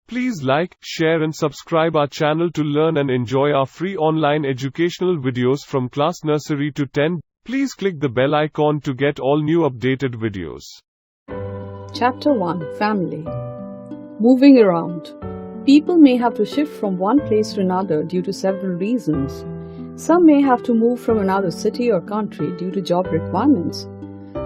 Please like, share and subscribe our channel to learn and enjoy our free online educational videos from class nursery to 10. Please click the bell icon to get all new updated videos. Chapter 1 Family. Moving around. People may have to shift from one place to another due to several reasons. Some may have to move from another city or country due to job requirements.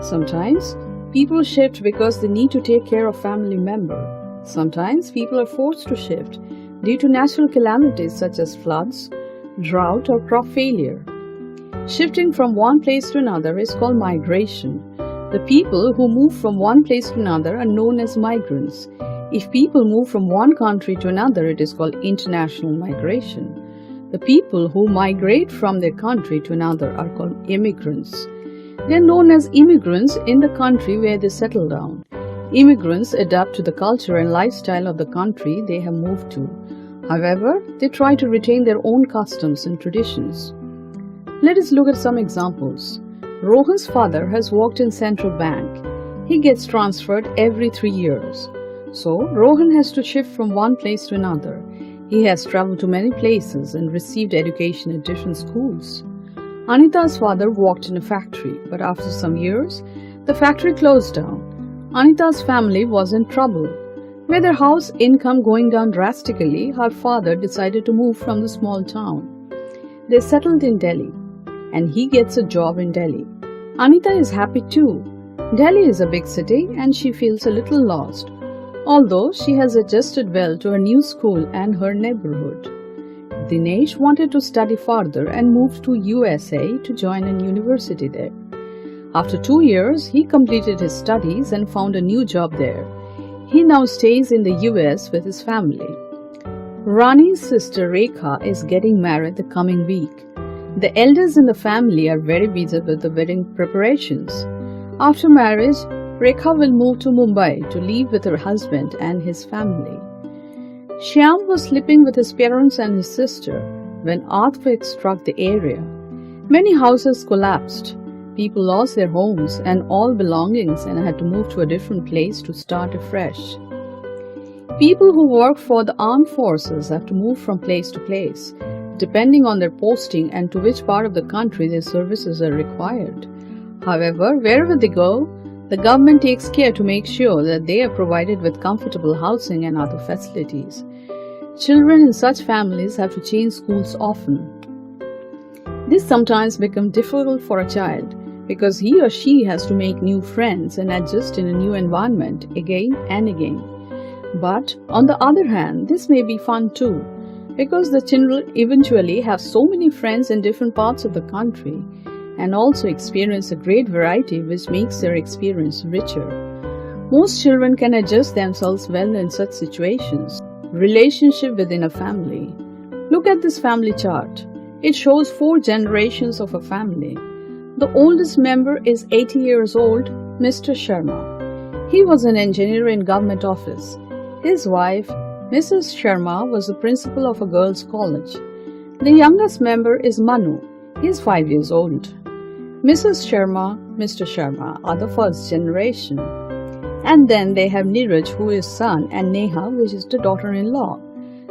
Sometimes, people shift because they need to take care of family member. Sometimes, people are forced to shift due to natural calamities such as floods, drought or crop failure. Shifting from one place to another is called migration. The people who move from one place to another are known as migrants. If people move from one country to another, it is called international migration. The people who migrate from their country to another are called immigrants. They are known as immigrants in the country where they settle down. Immigrants adapt to the culture and lifestyle of the country they have moved to. However, they try to retain their own customs and traditions. Let us look at some examples. Rohan's father has worked in Central Bank. He gets transferred every 3 years. So, Rohan has to shift from one place to another. He has traveled to many places and received education at different schools. Anita's father worked in a factory, but after some years, the factory closed down. Anita's family was in trouble. With their house income going down drastically, her father decided to move from the small town. They settled in Delhi, and he gets a job in Delhi. Anita is happy too. Delhi is a big city and she feels a little lost, although she has adjusted well to her new school and her neighborhood. Dinesh wanted to study further and moved to USA to join a university there. After 2 years, he completed his studies and found a new job there. He now stays in the US with his family. Rani's sister Rekha is getting married the coming week. The elders in the family are very busy with the wedding preparations. After marriage, Rekha will move to Mumbai to live with her husband and his family. Shyam was sleeping with his parents and his sister when earthquake struck the area. Many houses collapsed. People lost their homes and all belongings and had to move to a different place to start afresh. People who work for the armed forces have to move from place to place, depending on their posting and to which part of the country their services are required. However, wherever they go, the government takes care to make sure that they are provided with comfortable housing and other facilities. Children in such families have to change schools often. This sometimes becomes difficult for a child because he or she has to make new friends and adjust in a new environment again and again. But on the other hand, this may be fun too, because the children eventually have so many friends in different parts of the country and also experience a great variety which makes their experience richer. Most children can adjust themselves well in such situations. Relationship within a family. Look at this family chart. It shows 4 generations of a family. The oldest member is 80 years old, Mr. Sharma. He was an engineer in government office. His wife, Mrs. Sharma, was the principal of a girls' college. The youngest member is Manu. He is 5 years old. Mrs. Sharma, Mr. Sharma are the first generation. And then they have Neeraj, who is son, and Neha, which is the daughter-in-law.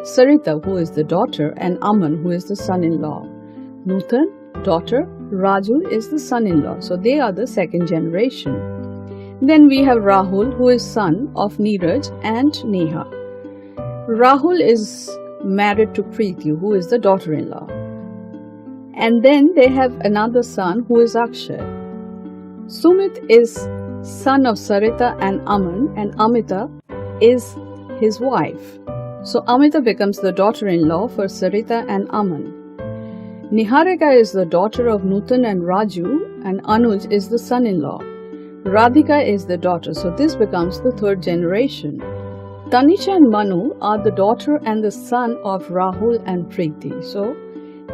Sarita, who is the daughter, and Aman, who is the son-in-law. Nutan, daughter, Raju is the son-in-law, so they are the second generation. Then we have Rahul, who is son of Neeraj and Neha. Rahul is married to Preeti, who is the daughter-in-law. And then they have another son, who is Akshay. Sumit is son of Sarita and Aman, and Amita is his wife. So Amita becomes the daughter-in-law for Sarita and Aman. Niharika is the daughter of Nutan and Raju, and Anuj is the son-in-law. Radhika is the daughter, so this becomes the third generation. Tanisha and Manu are the daughter and the son of Rahul and Preeti, so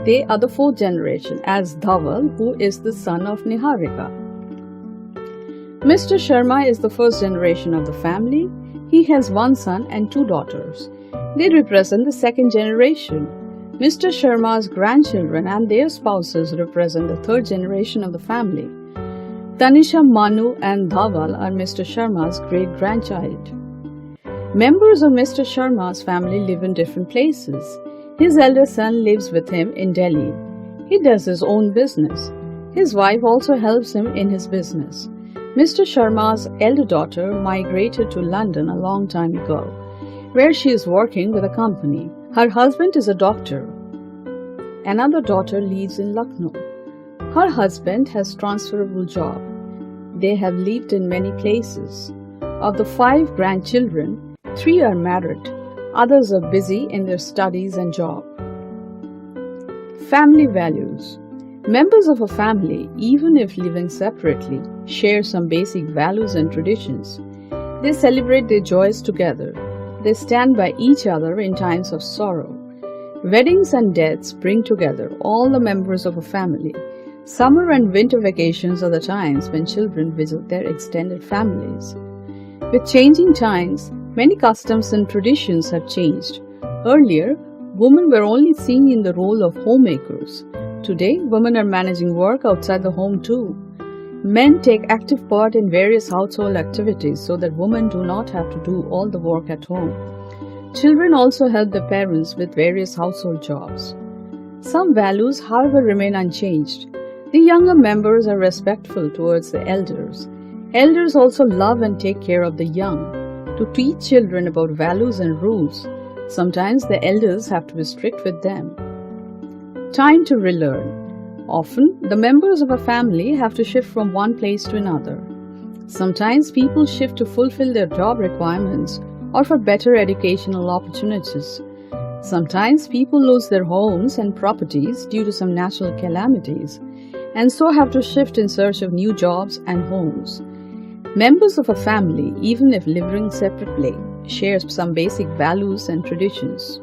they are the fourth generation, as Dhaval, who is the son of Niharika. Mr. Sharma is the first generation of the family. He has 1 son and 2 daughters. They represent the second generation. Mr. Sharma's grandchildren and their spouses represent the third generation of the family. Tanisha, Manu, and Dhawal are Mr. Sharma's great-grandchild. Members of Mr. Sharma's family live in different places. His elder son lives with him in Delhi. He does his own business. His wife also helps him in his business. Mr. Sharma's elder daughter migrated to London a long time ago, where she is working with a company. Her husband is a doctor. Another daughter lives in Lucknow. Her husband has transferable job. They have lived in many places. Of the 5 grandchildren, 3 are married. Others are busy in their studies and job. Family values. Members of a family, even if living separately, share some basic values and traditions. They celebrate their joys together. They stand by each other in times of sorrow. Weddings and deaths bring together all the members of a family. Summer and winter vacations are the times when children visit their extended families. With changing times, many customs and traditions have changed. Earlier, women were only seen in the role of homemakers. Today, women are managing work outside the home too. Men take active part in various household activities so that women do not have to do all the work at home. Children also help their parents with various household jobs. Some values, however, remain unchanged. The younger members are respectful towards the elders. Elders also love and take care of the young. To teach children about values and rules, sometimes the elders have to be strict with them. Time to relearn. Often, the members of a family have to shift from one place to another. Sometimes people shift to fulfill their job requirements or for better educational opportunities. Sometimes people lose their homes and properties due to some natural calamities, and so have to shift in search of new jobs and homes. Members of a family, even if living separately, share some basic values and traditions.